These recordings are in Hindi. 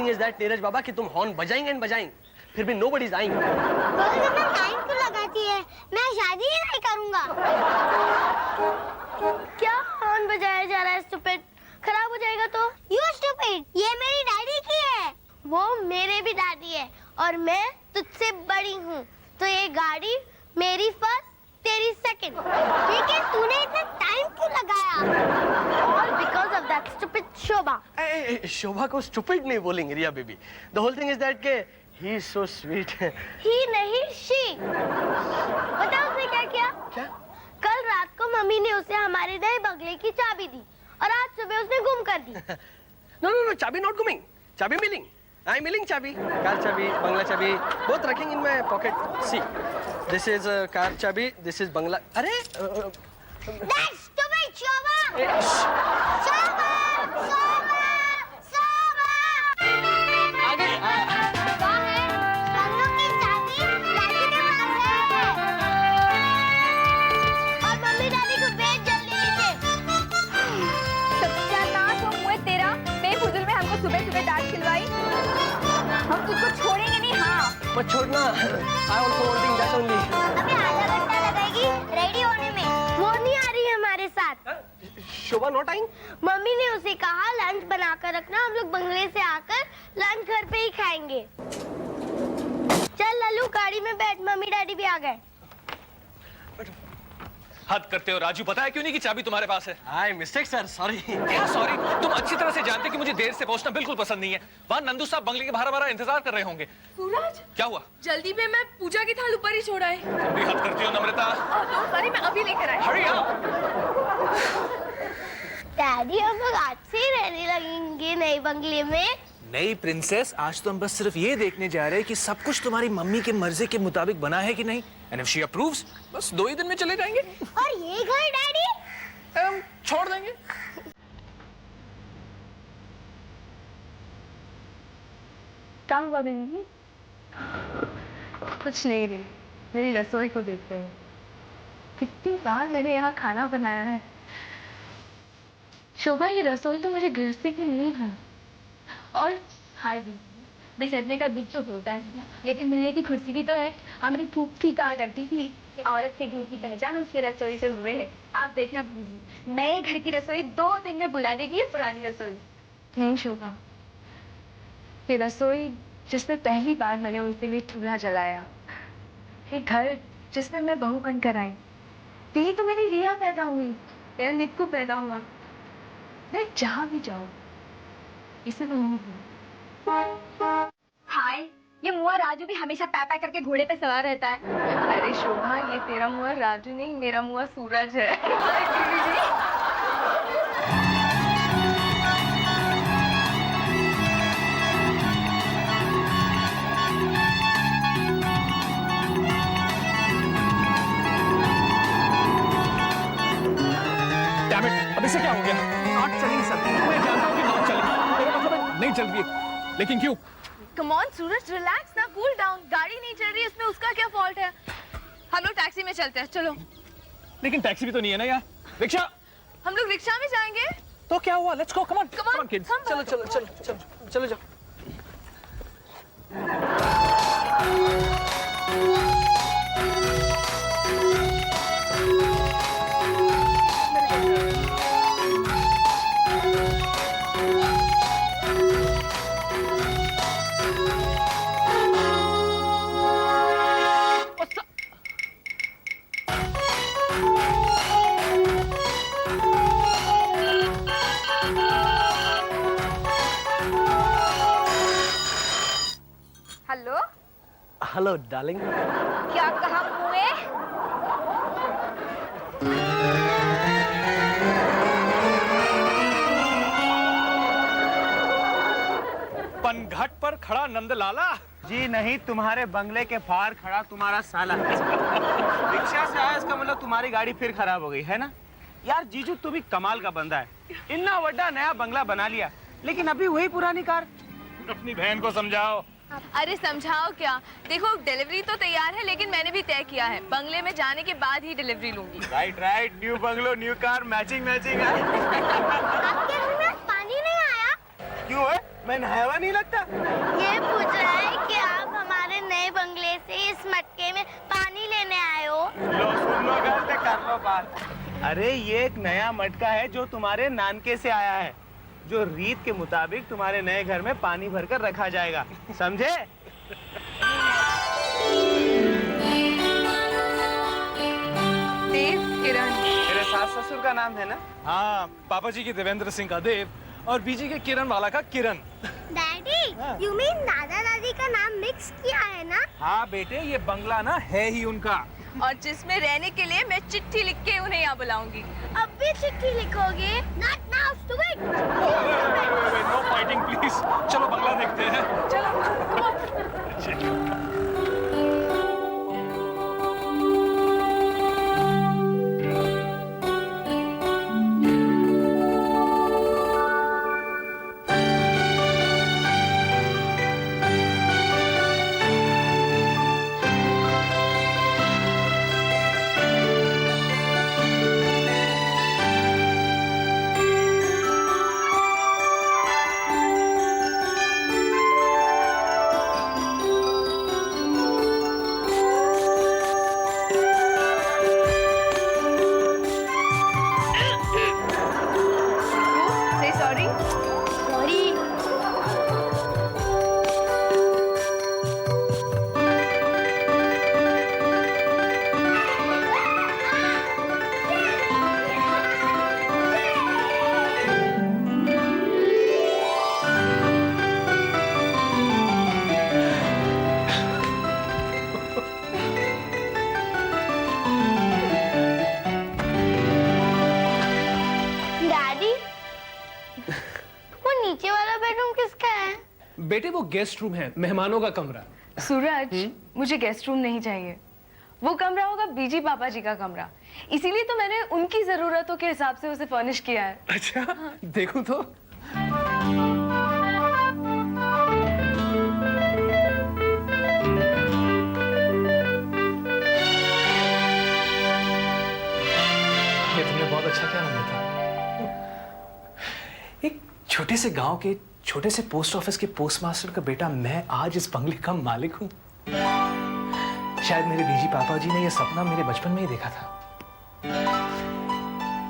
थिंग इज दैट नीरज बाबा कि तुम हॉर्न बजाएंगे बजाएंगे, फिर भी नोबडी इज आइंग। टाइम क्यों लगाती है? मैं शादी ही नहीं करूंगा। क्या हॉर्न बजाया जा रहा है? स्टूपिड, खराब हो जाएगा तो। यू स्टूपिड, ये मेरी डैडी की है। वो मेरे भी डैडी है और मैं तुझसे बड़ी हूँ, तो ये गाड़ी मेरी फर्स्ट तेरी सेकंड। लेकिन तूने इतना टाइम क्यों लगाया? All because of that stupid शोभा। शोभा को स्टूपिड नहीं बोलेंगे Riya baby. The whole thing is that के ही इज सो स्वीट। ही नहीं, शी। पता उसने क्या किया? क्या? कल रात को मम्मी ने उसे हमारे नए बंगले की चाबी दी और आज सुबह उसने गुम कर दी। No no no, chabi not गुमिंग, चाबी मिलिंग। आई मिलिंग चाबी, कार चाबी, बंगला चाबी, बोथ रखिंग in my pocket. See, this is car chabi, this is bangla. अरे That's stupid, शोभा। शोभा, शोभा, शोभा। आगे कहाँ है? बंगलों की चाबी डैडी के पास है। और मम्मी डैडी को भेज जल्दी नीचे। सत्यानाश हो मुँह तेरा, बेफुजुल में हमको सुबह सुबह डांट खिलवाई। हम तुझको छोड़ेंगे नहीं। हाँ मत छोड़ना। I also wanting that only. अभी आधा घंटा लगेगी रेडी होने में। वो नहीं आ रही है हमारे साथ। शोभा नॉट आइंग? मम्मी ने उसे कहा लंच बनाकर रखना, हम लोग बंगले से आकर लंच घर पे ही खाएंगे। चल लल्लू, गाड़ी में बैठ, मम्मी डैडी भी आ गए। हद करते हो राजू, पता है क्यों नहीं कि चाबी तुम्हारे पास है? I mistake sir, sorry. क्या सॉरी? तुम अच्छी तरह से जानते कि मुझे देर से पहुंचना बिल्कुल पसंद नहीं है। वहां नंदू साहब बंगले के बाहर हमारा इंतजार कर रहे होंगे। सूरज, क्या हुआ? जल्दी में मैं पूजा की थाल ऊपर ही छोड़ा है। तुम भी हद करती हो नम्रता। सॉरी, मैं अभी लेकर आई। Hurry up. डैडी, हम लोग आज से ही रहने लगेंगे नए बंगले में। नहीं प्रिंसेस, आज तो हम बस सिर्फ ये देखने जा रहे हैं कि सब कुछ तुम्हारी मम्मी के मर्जी के मुताबिक बना है कि नहीं। एंड इफ शी अप्रूव्स, बस 2 ही दिन में चले जाएंगे। और ये घर डैडी हम छोड़ देंगे। काम हुआ बहन? कुछ नहीं रही, मेरी रसोई को देखते हैं। कितनी बार मैंने यहाँ खाना बनाया है। शोभा, ये रसोई तो मुझे गृहस्थी की नहीं है। और हाय बिछड़ने का दुख तो होता है, लेकिन मिलने की खुशी भी तो है। हमारी फूफी कहा करती थी कि औरत के घर की पहचान उसके रसोई से हुए है। आप देखना, नए घर की रसोई 2 दिन में बुला देगी ये पुरानी रसोई। नहीं शोभा, ये रसोई जिसमें पहली बार मैंने उनके लिए चूल्हा जलाया, ये घर जिसमें मैं बहू बनकर आई, यही तो मेरी रिया पैदा हुई, मेरा निक्कू पैदा हुआ। मैं जहाँ भी जाऊँ इसे तो नहीं हूँ। हाय, ये मुआ राजू भी हमेशा पैपा करके घोड़े पे सवार रहता है। अरे शोभा, ये तेरा मुआ राजू नहीं, मेरा मुआ सूरज है। डैम इट, अब इसे क्या हो गया? नॉट चलेगी सर, मैं जानता हूँ कि नॉट चलेगी, मेरा मतलब है नहीं चल रही है, लेकिन क्यों? कम ऑन सूरज, रिलैक्स ना, कूल डाउन। गाड़ी नहीं चल रही, इसमें उसका क्या फॉल्ट है? हम लोग टैक्सी में चलते हैं, चलो। लेकिन टैक्सी भी तो नहीं है ना यार। रिक्शा? हम लोग रिक्शा में जाएंगे। तो क्या हुआ? Let's go, come on, Come on, kids. come चलो on. चलो चलो चलो चलो जाओ। Hello, hello darling. क्या कहा मुए? पनघट पर खड़ा नंदलाला? जी नहीं, तुम्हारे बंगले के बाहर खड़ा तुम्हारा साला। रिक्शा से आया, इसका मतलब तुम्हारी गाड़ी फिर खराब हो गई है ना? यार जीजू, तू भी कमाल का बंदा है। इतना बड़ा नया बंगला बना लिया, लेकिन अभी वही पुरानी कार। अपनी बहन को समझाओ। अरे समझाओ क्या, देखो डिलीवरी तो तैयार है, लेकिन मैंने भी तय किया है बंगले में जाने के बाद ही डिलीवरी लूंगी। Right right, new bungalow new car, matching matching है। आपके घर में पानी नहीं आया? क्यों है? मैं नहाया हुआ नहीं लगता? ये पूछ रहा है कि आप हमारे नए बंगले से इस मटके में पानी लेने आए हो। लो सुन लो गल से कर लो बात। अरे ये एक नया मटका है जो तुम्हारे नानके से आया है, जो रीत के मुताबिक तुम्हारे नए घर में पानी भरकर रखा जाएगा, समझे? देव किरण। तेरे सास ससुर का नाम है ना? हाँ, पापा जी के देवेंद्र सिंह का देव और बीजी के किरण वाला का किरण। डैडी, यू मीन दादा दादी का नाम मिक्स किया है ना? हाँ बेटे, ये बंगला ना है ही उनका। और जिसमें रहने के लिए मैं चिट्ठी लिख के उन्हें यहाँ बुलाऊंगी। अब भी चिट्ठी लिखोगे? Not now, stupid! No fighting please, चलो बंगला देखते हैं। Say sorry. Sorry. डैडी, वो नीचे वाला बेडरूम किसका है? बेटे वो गेस्ट रूम है, मेहमानों का कमरा। सूरज, मुझे गेस्ट रूम नहीं चाहिए। वो कमरा होगा बीजी पापा जी का कमरा। इसीलिए तो मैंने उनकी जरूरतों के हिसाब से उसे फर्निश किया है। अच्छा, देखूं तो। ये तुमने बहुत अच्छा क्या नाम था। एक छोटे से गांव के छोटे से पोस्ट ऑफिस के पोस्टमास्टर का बेटा मैं आज इस बंगले का मालिक हूं। शायद मेरे बीजी पापा जी ने यह सपना मेरे बचपन में ही देखा था।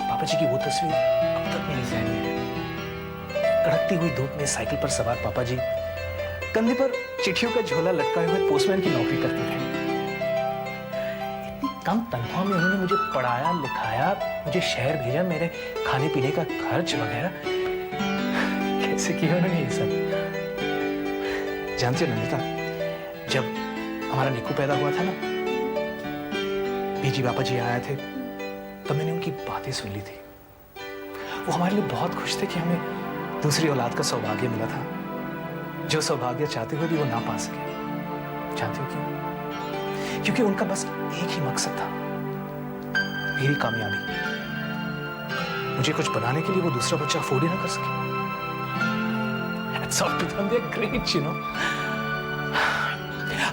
पापा जी की वो तस्वीर अब तक मेरे ज़हन में है। कड़कती हुई धूप में साइकिल पर सवार पापा जी कंधे पर चिट्ठियों का झोला लटकाए हुए पोस्टमैन की नौकरी करते थे। इतनी कम तनख्वाह में उन्होंने मुझे पढ़ाया लिखाया, मुझे शहर भेजा, मेरे खाने पीने का खर्च वगैरह। कैसे किया उन्होंने ये सब? जानते हो नंदिता, जब हमारा निक्कू पैदा हुआ था ना, बीजी पापा जी आए थे, तब मैंने उनकी बातें सुन ली थी। वो हमारे लिए बहुत खुश थे कि हमें दूसरी औलाद का सौभाग्य मिला था, जो सौभाग्य चाहते हुए भी वो ना पा सके। जानते हो क्यों? क्योंकि उनका बस एक ही मकसद था, मेरी कामयाबी। मुझे कुछ बनाने के लिए वो दूसरा बच्चा अफोर्ड ही ना कर सके। It's all to them, they're great, you know.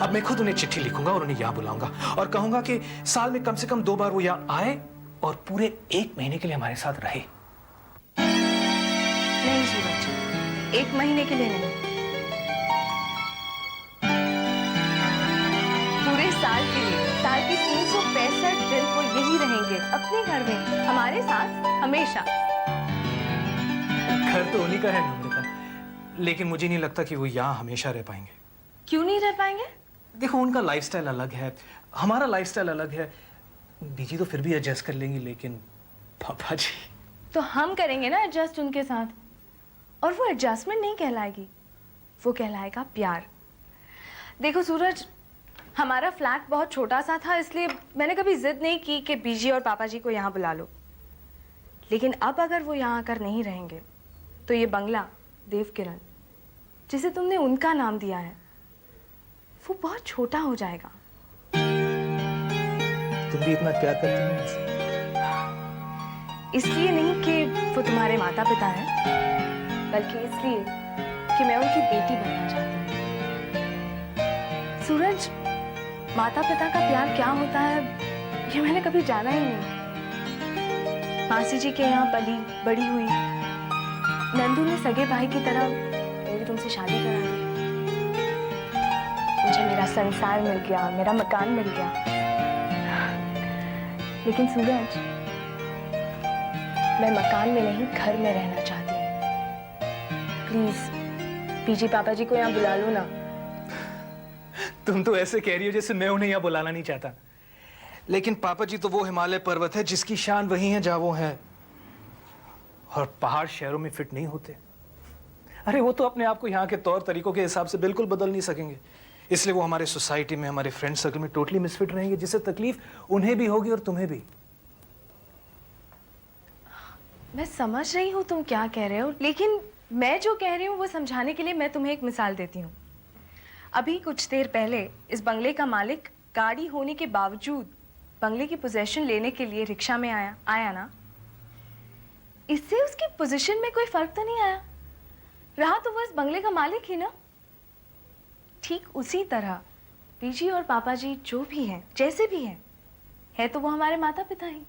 अब मैं खुद उन्हें चिट्ठी लिखूंगा और उन्हें यहाँ बुलाऊंगा और कहूंगा कि साल में कम से कम 2 बार वो यहाँ आए और पूरे 1 महीने के लिए हमारे साथ रहे। नहीं सूरज, 1 महीने के लिए नहीं, पूरे साल के लिए। साल के 365 दिन वो यही रहेंगे, अपने घर में, हमारे साथ हमेशा। घर तो उन्हीं का है नम्रता, लेकिन मुझे नहीं लगता कि वो यहाँ हमेशा रह पाएंगे। क्यों नहीं रह पाएंगे? देखो, उनका लाइफस्टाइल अलग है, हमारा लाइफस्टाइल अलग है। बीजी तो फिर भी एडजस्ट कर लेंगी, लेकिन पापा जी तो हम करेंगे ना एडजस्ट उनके साथ। और वो एडजस्टमेंट नहीं कहलाएगी, वो कहलाएगा प्यार। देखो सूरज, हमारा फ्लैट बहुत छोटा सा था, इसलिए मैंने कभी जिद नहीं की कि बीजी और पापा जी को यहाँ बुला लो। लेकिन अब अगर वो यहाँ आकर नहीं रहेंगे तो ये बंगला देव किरण, जिसे तुमने उनका नाम दिया है, वो बहुत छोटा हो जाएगा। तुम भी इतना प्यार करती हो मुझसे? इसलिए नहीं कि वो तुम्हारे माता पिता हैं, बल्कि इसलिए कि मैं उनकी बेटी बनना चाहती हूँ। सूरज, माता पिता का प्यार क्या होता है ये मैंने कभी जाना ही नहीं। मासी जी के यहाँ पली बड़ी हुई, नंदू ने सगे भाई की तरह मेरे तुमसे शादी करा दूं। मुझे मेरा संसार मिल गया, मेरा मकान मिल गया। लेकिन सूरज, मैं मकान में नहीं घर में रहना चाहती हूँ। प्लीज पीजी पापा जी को यहाँ बुला लो ना। तुम तो ऐसे कह रही हो जैसे मैं उन्हें यहाँ बुलाना नहीं चाहता। लेकिन पापा जी तो वो हिमालय पर्वत है जिसकी शान वही है जहां वो है, और पहाड़ शहरों में फिट नहीं होते। अरे वो तो अपने आप को यहाँ के तौर तरीकों के हिसाब से बिल्कुल बदल नहीं सकेंगे, इसलिए वो हमारे सोसाइटी में, हमारे फ्रेंड सर्कल में टोटली मिसफिट रहेंगे, जिससे तकलीफ उन्हें भी होगी और तुम्हें भी। मैं समझ रही हूँ तुम क्या कह रहे हो, लेकिन मैं जो कह रही हूँ वो समझाने के लिए मैं तुम्हें एक मिसाल देती हूँ। अभी कुछ देर पहले इस बंगले का मालिक गाड़ी होने के बावजूद बंगले की पोजीशन लेने के लिए रिक्शा में आया ना। इससे उसकी पोजीशन में कोई फर्क तो नहीं आया, रहा तो वो इस बंगले का मालिक ही ना। ठीक उसी तरह पीजी और पापा जी जो भी हैं, जैसे भी हैं, है तो वो हमारे माता पिता ही।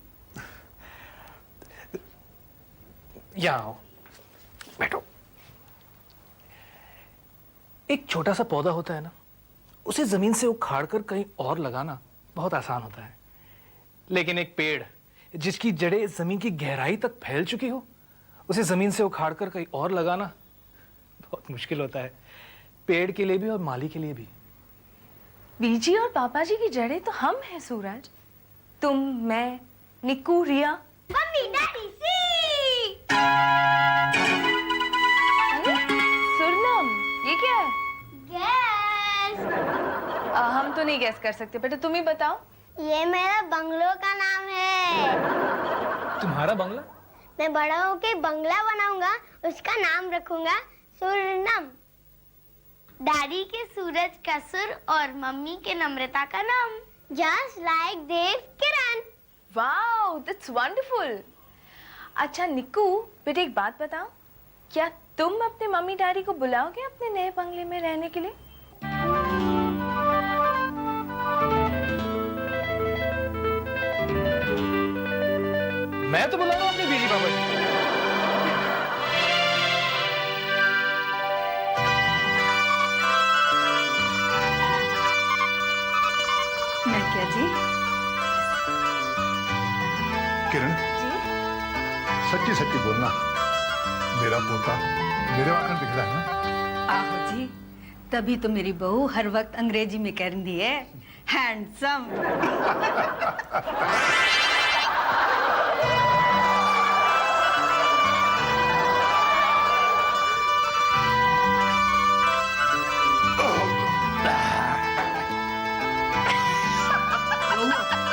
यहाँ आओ, बैठो। एक छोटा सा पौधा होता है ना, उसे जमीन से उखाड़ कर कहीं और लगाना बहुत आसान होता है, लेकिन एक पेड़ जिसकी जड़ें जमीन की गहराई तक फैल चुकी हो, उसे जमीन से उखाड़ कर कहीं और लगाना बहुत मुश्किल होता है, पेड़ के लिए भी और माली के लिए भी। बीजी और पापा जी की जड़ें तो हम हैं सूरज, तुम, मैं, निक्कू, रिया। मम्मी, डैडी, सी। अरे सुरनम, ये क्या है? गैस। हम तो नहीं गैस कर सकते, बेटा तुम ही बताओ। ये मेरा बंगलो का नाम है। तुम्हारा बंगला? मैं बड़ा होके बंगला बनाऊंगा, उसका नाम रखूंगा सुरनम। डैडी के सूरज का सुर और मम्मी के नम्रता का नाम, just like Dev Kiran. Wow, that's wonderful. अच्छा निक्कू, बेटा एक बात बताओ, क्या तुम अपने मम्मी डैडी को बुलाओगे अपने नए बंगले में रहने के लिए? मैं तो बुलाऊंगा अपने बीजी पापा जी। क्या जी? किरण, सच्ची सच्ची बोलना, मेरा पोता मेरे वाकन दिख रहा है ना? आहो जी, तभी तो मेरी बहू हर वक्त अंग्रेजी में कह रही है हैंडसम।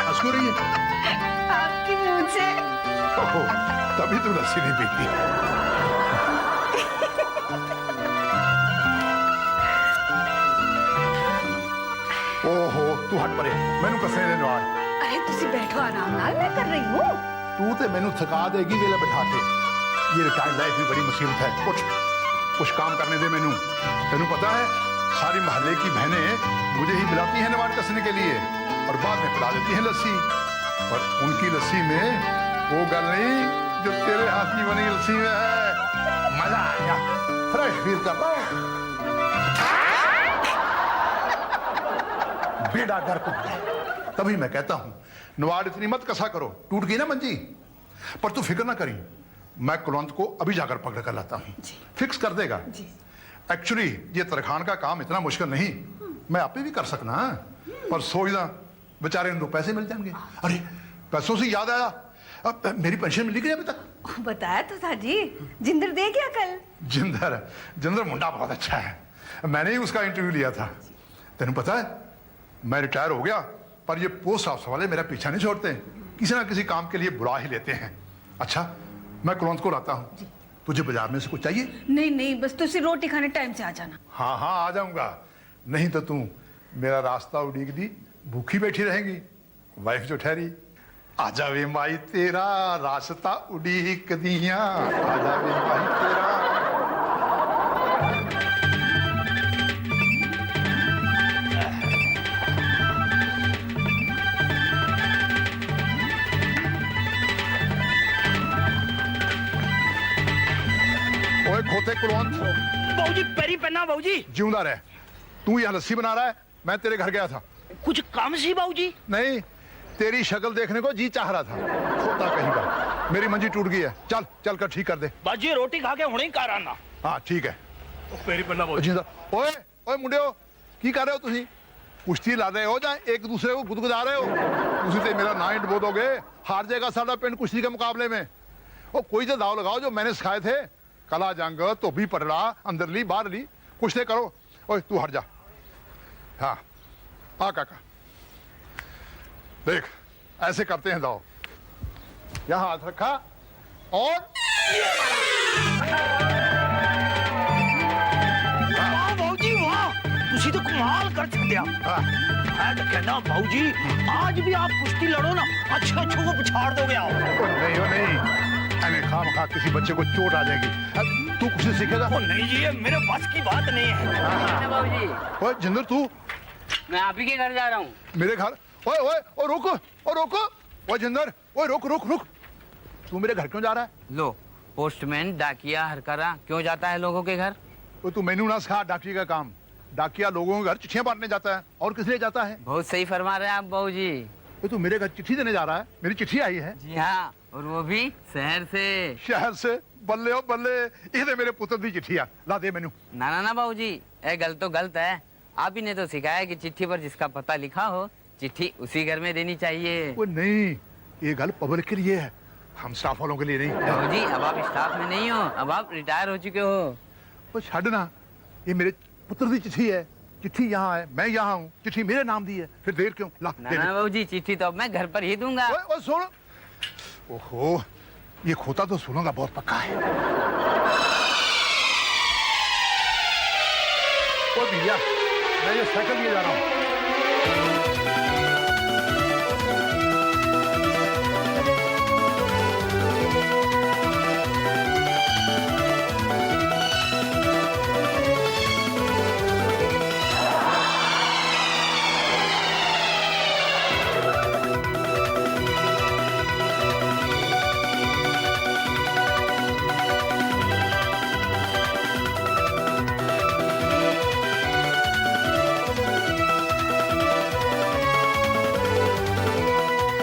हंसू रही है? आपकी मुंह से। ओहो, तभी तू लस्सी नहीं पीती। ओहो, तू हट परे, मैनू कसने दे नवाल। अरे तुसी बैठो आराम नाल, मैं कर रही हूँ। तू ते मैनू थका देगी वेले बैठा के। ये रिटायर्ड लाइफ भी बड़ी मुसीबत है। कुछ काम करने दे मैनू। तेनू पता है, सारी मोहल्ले की बहनें मुझे ही बुलाती हैं नवाड कसने के लिए, और बाद में पिला देती हैं लस्सी। पर उनकी लस्सी में वो गल नहीं जो तेरे हाथ की बनी लस्सी में है। मजा आ गया, फ्रेश फील कर रहा हूं। बेड़ा डर को तभी मैं कहता हूं, नवाड इतनी मत कसा करो, टूट गई ना मंजी। पर तू फिक्र ना करी, मैं कुलवंत को अभी जाकर पकड़ कर लाता हूं, फिक्स कर देगा। एक्चुअली ये तरखान का काम इतना मुश्किल नहीं, मैं आप भी कर सकना, पर सोचना बेचारे इन 2 पैसे मिल जाएंगे। अरे पैसों से याद आया, अब मेरी पेंशन मिली कि अभी तक? बताया तो था जी, जिंदर दे गया कल। जिंदर मुंडा बहुत अच्छा है, मैंने ही उसका इंटरव्यू लिया था। तेनू पता है, मैं रिटायर हो गया, पर ये पोस्ट ऑफिस वाले मेरा पीछा नहीं छोड़ते, किसी ना किसी काम के लिए बुला ही लेते हैं। अच्छा, मैं कुलवंत को लाता हूँ, तुझे बाजार में से कुछ चाहिए? नहीं, बस तुसी रोटी खाने टाइम से आ जाना। हाँ आ जाऊंगा, नहीं तो तू मेरा रास्ता उड़ीक दी भूखी बैठी रहेगी। वाइफ जो ठहरी, आजा वे माई तेरा रास्ता उड़ीक दिया, आजा वे माई तेरा। ओए उठे कुलवंत। बाबूजी पैरी पहना बाबूजी। जिंदा रह। तू यहाँ लस्सी बना रहा है, मैं तेरे घर गया था। कुछ काम सी बाबूजी? नहीं, तेरी शक्ल देखने को जी चाह रहा था। खोता कहीं का। मेरी मंजी टूट गई है, चल चल कर ठीक कर दे। बाजी रोटी खा के हुणे ही घर आना। हाँ ठीक है। पैरी पहना बाबूजी। जिंदा ओए ओए मुंडियो की कर रहे हो तुसी? कुश्ती ला रहे हो या एक दूसरे को गुदगुदा रहे हो? तुसी ते मेरा ना ही डबो दोगे। हार जाएगा साडा पिंड कुश्ती के मुकाबले में। ओ कोई तो दाव लगाओ जो मैंने सिखाए थे। कला जंग, धोबी पटड़ा, अंदरली बाहरली, कुछ तो करो। ओए तू हट जा। हाँ आ काका देख, ऐसे करते हैं दाव। यहाँ हाथ रखा और वाह बाबूजी वाह, तुसी तो कमाल कर छड्या। हाँ। मैं तो कहना बाबूजी आज भी आप कुश्ती लड़ो ना, अच्छे अच्छे को पछाड़ दोगे आप। ओ नहीं ओ नहीं, अरे खामखा किसी बच्चे को चोट आ जाएगी। तू कुछ सीखेगा? ओ नहीं जी, ये मेरे बस की बात नहीं है। बाबूजी ओए जिंदर तू मैं आप ही के घर जा रहा हूँ। मेरे घर? ओए ओए ओ रुक, ओ रुक, ओए जिंदर, ओए रुक रुक रुक। तू मेरे घर क्यों जा रहा है? लो, पोस्टमैन डाकिया हरकरा क्यों जाता है लोगों के घर? तो तू मेनू ना सिखा डाकिया का काम। डाकिया लोगों के घर चिट्ठियां बांटने जाता है, और किस लिए जाता है? बहुत सही फरमा रहे हैं आप बाबूजी। तो तू मेरे घर चिट्ठी देने जा रहा है? मेरी चिट्ठी आई है जी हाँ, और वो भी शहर से। शहर से? बल्ले ओ बल्ले, ये मेरे पुत्र की चिट्ठी आ, ला दे मेनू। ना ना बाबूजी, ये गलत तो गलत है। आप ही ने तो सिखाया कि चिट्ठी पर जिसका पता लिखा हो चिट्ठी उसी घर में देनी चाहिए। वो नहीं, ये गल पब्लिक के लिए है, हम स्टाफ वालों के लिए नहीं। बाबूजी अब आप स्टाफ में नहीं हो, अब आप रिटायर हो चुके हो। वो छड़ ना, ये मेरे पुत्र की चिट्ठी है। चिट्ठी यहाँ है, मैं यहाँ हूँ, चिट्ठी मेरे नाम दी है, फिर देर क्यों? ला ना दे ना बाबूजी, चिट्ठी तो अब मैं घर पर ही दूंगा। ओए ओए सुन, ओहो ये खोता तो सुनूंगा बहुत पक्का है। ओ भैया, मैं ये साइकिल लिए जा रहा हूँ।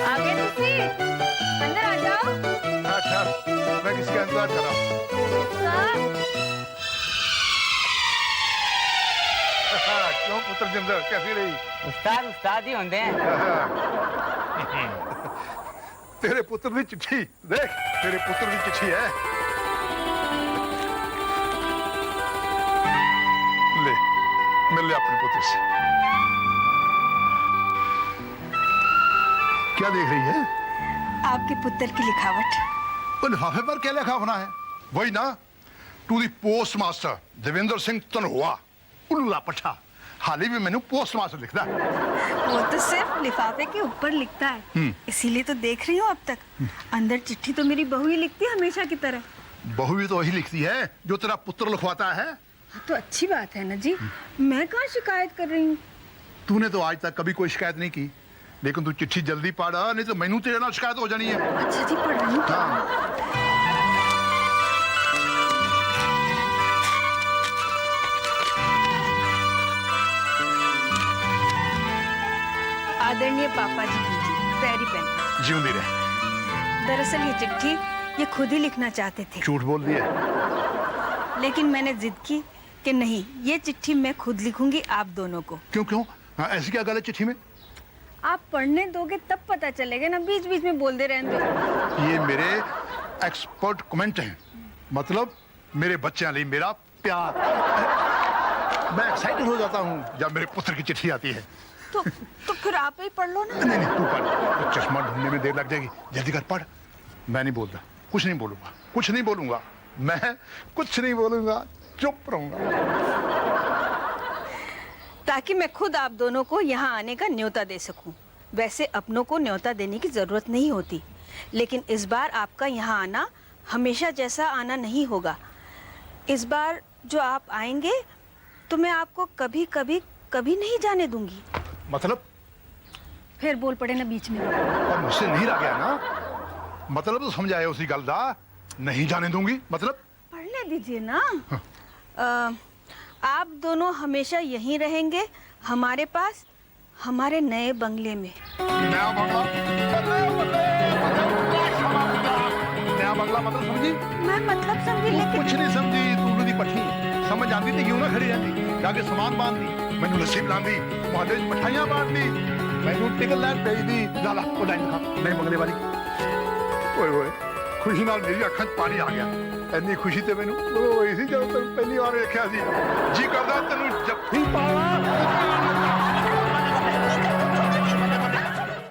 आगे तुसी अंदर आ जाओ। अच्छा, मैं किसी का इंतजार कर रहा हूँ। क्यों पुत्र जिंदर, कैसी रही? उस्ताद उस्ताद ही होते हैं। तेरे पुत्र की चिट्ठी देख, तेरे पुत्र की चिट्ठी है। ले, मिल ले अपने पुत्र से। क्या देख रही है? आपके पुत्र की लिखावट। वो लिफाफे पर क्या लिखा होना है? वही ना, to the post master Devendra Singh Tanhua, उल्ला पट्टा। हाल ही में मैंने पोस्ट मास्टर लिखा है। वो तो सिर्फ लिफाफे के ऊपर लिखता है, इसीलिए तो देख रही हूँ अब तक। अंदर चिट्ठी तो मेरी बहू ही लिखती है हमेशा की तरह। बहू भी तो वही लिखती है जो तेरा पुत्र लिखवाता है। तो अच्छी बात है ना जी, मैं कहाँ शिकायत कर रही हूँ। तूने तो आज तक कभी कोई शिकायत नहीं की, लेकिन तू चिट्ठी जल्दी पढ़, नहीं तो मैनू तेरे नाल शिकायत हो जानी है। अच्छा जी, पढ़ रही हूँ। हाँ। आदरणीय पापा जी की जी, पैरी पेन। जिंदी रहे। दरअसल ये चिट्ठी ये खुद ही लिखना चाहते थे, झूठ बोल दिए। लेकिन मैंने जिद की कि नहीं, ये चिट्ठी मैं खुद लिखूंगी आप दोनों को। क्यों क्यों? हाँ, ऐसी क्या गलत चिट्ठी में? आप पढ़ने दोगे तब पता चलेगा ना, बीच बीच में बोलते रहने दो। ये मेरे एक्सपर्ट कमेंट हैं, मतलब मेरे बच्चे लिए मेरा प्यार। मैं एक्साइटेड हो जाता हूँ जब मेरे पुत्र की चिट्ठी आती है। तो फिर आप ही पढ़ लो ना। नहीं नहीं, तू पढ़, तो चश्मा ढूंढने में देर लग जाएगी। जल्दी कर, पढ़। मैं नहीं बोलता, कुछ नहीं बोलूंगा, कुछ नहीं बोलूंगा, मैं कुछ नहीं बोलूंगा, चुप रहूंगा। ताकि मैं खुद आप दोनों को यहाँ आने का न्योता दे सकूं। वैसे अपनों को न्योता देने की जरूरत नहीं होती, लेकिन इस बार आपका यहाँ आना हमेशा जैसा आना नहीं होगा। इस बार जो आप आएंगे तो मैं आपको कभी कभी कभी नहीं जाने दूंगी। मतलब? फिर बोल पड़े ना बीच में। और मुझसे नहीं रह गया ना? मतलब तो समझाए उसी गल दा, नहीं जाने दूंगी मतलब? पढ़ ले रहने दीजिए ना। आप दोनों हमेशा यहीं रहेंगे हमारे पास, हमारे नए बंगले में। नया बंगला? नया बंगला मतलब समझी? मैं मतलब समझी, तू लेकिन कुछ नहीं समझी। तू दी पठी समझ आती तो क्यों ना खड़ी जाती? जाके सामान बांध दी, मैनू लस्सी पिलांदी, मोहल्ले च मिठाइयां बांट दी, मैनू टिकट लैन भेज दी। ला ला वो लाइन दिखा नए बंगले वाली। ओए ओए खुशी नाल मेरी अखां च पानी आ गया। ਇੰਨੀ ਖੁਸ਼ੀ ਤੇ ਮੈਨੂੰ ਉਹ ਹੋਈ ਸੀ ਜਦੋਂ ਤੈਨੂੰ ਪਹਿਲੀ ਵਾਰ ਵੇਖਿਆ ਸੀ। ਜੀ ਕਰਦਾ ਤੈਨੂੰ ਜੱਫੀ ਪਾਵਾਂ।